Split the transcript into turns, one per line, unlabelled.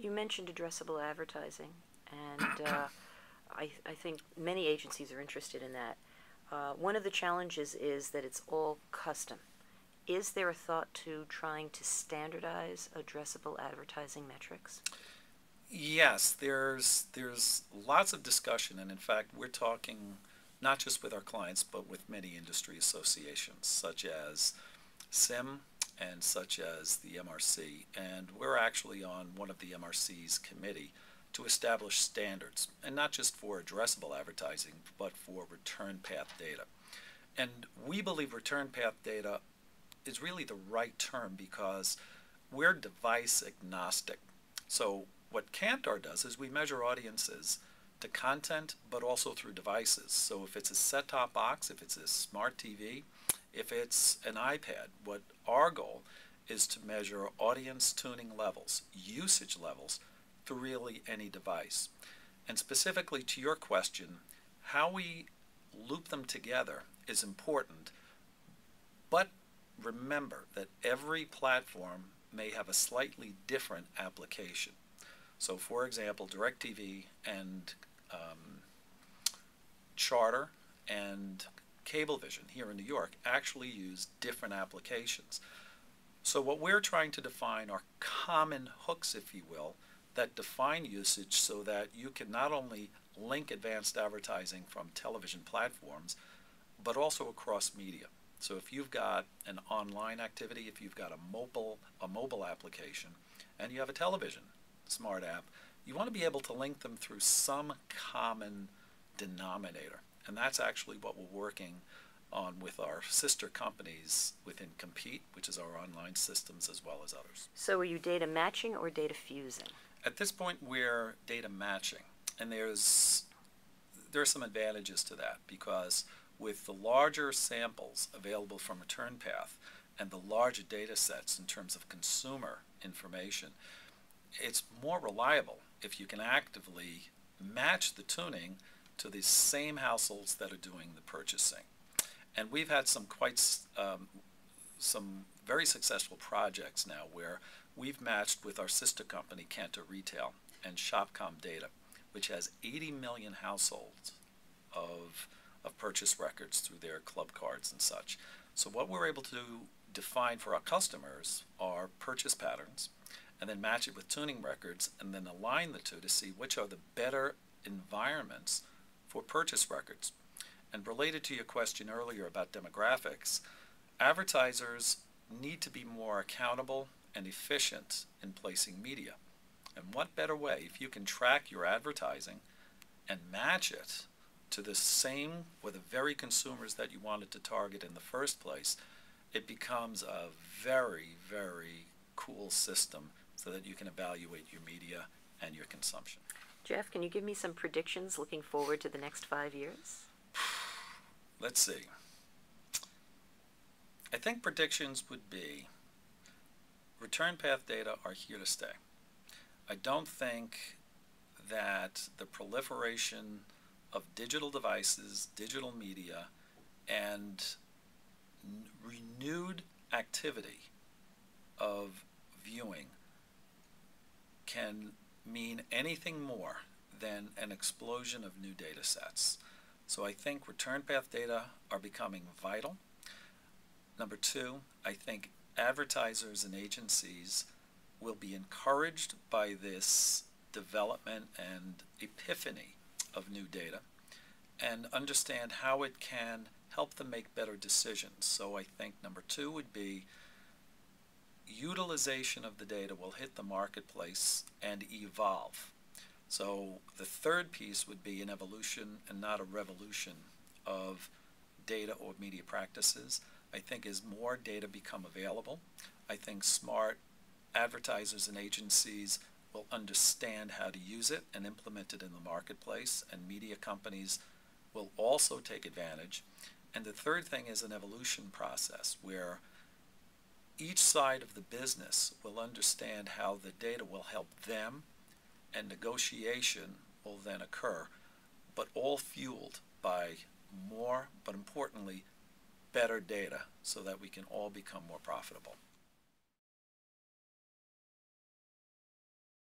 You mentioned addressable advertising, and I think many agencies are interested in that. One of the challenges is that it's all custom. Is there a thought to trying to standardize addressable advertising metrics?
Yes, there's lots of discussion, and in fact, we're talking not just with our clients, but with many industry associations, such as SIM and such as the MRC. And we're actually on one of the MRC's committee to establish standards, and not just for addressable advertising, but for return path data. And we believe return path data is really the right term because we're device agnostic. So what Kantar does is we measure audiences to content, but also through devices. So if it's a set-top box, if it's a smart TV, if it's an iPad, what our goal is to measure audience tuning levels, usage levels, through really any device. And specifically to your question, how we loop them together is important, but remember that every platform may have a slightly different application. So for example, DirecTV and Charter and Cablevision here in New York actually use different applications. So what we're trying to define are common hooks, if you will, that define usage so that you can not only link advanced advertising from television platforms, but also across media. So if you've got an online activity, if you've got a mobile application, and you have a television smart app, you want to be able to link them through some common denominator. And that's actually what we're working on with our sister companies within Compete, which is our online systems, as well as others.
So are you data matching or data fusing?
At this point, we're data matching, and there are some advantages to that because with the larger samples available from return path and the larger data sets in terms of consumer information, it's more reliable if you can actively match the tuning to the same households that are doing the purchasing. And we've had some very successful projects now where we've matched with our sister company, Kantar Retail, and Shopcom Data, which has 80 million households of purchase records through their club cards and such. So what we're able to define for our customers are purchase patterns, and then match it with tuning records, and then align the two to see which are the better environments for purchase records. And related to your question earlier about demographics, advertisers need to be more accountable and efficient in placing media. And what better way, if you can track your advertising and match it to the same or the very consumers that you wanted to target in the first place, it becomes a very, very cool system so that you can evaluate your media and your consumption.
Jeff, can you give me some predictions looking forward to the next 5 years?
Let's see. I think predictions would be return path data are here to stay. I don't think that the proliferation of digital devices, digital media, and renewed activity of viewing can mean anything more than an explosion of new data sets. So I think return path data are becoming vital. Number two, I think advertisers and agencies will be encouraged by this development and epiphany of new data and understand how it can help them make better decisions. So I think number two would be utilization of the data will hit the marketplace and evolve. So the third piece would be an evolution and not a revolution of data or media practices. I think as more data become available, I think smart advertisers and agencies will understand how to use it and implement it in the marketplace, and media companies will also take advantage. And the third thing is an evolution process where each side of the business will understand how the data will help them, and negotiation will then occur, but all fueled by more, but importantly, better data so that we can all become more profitable.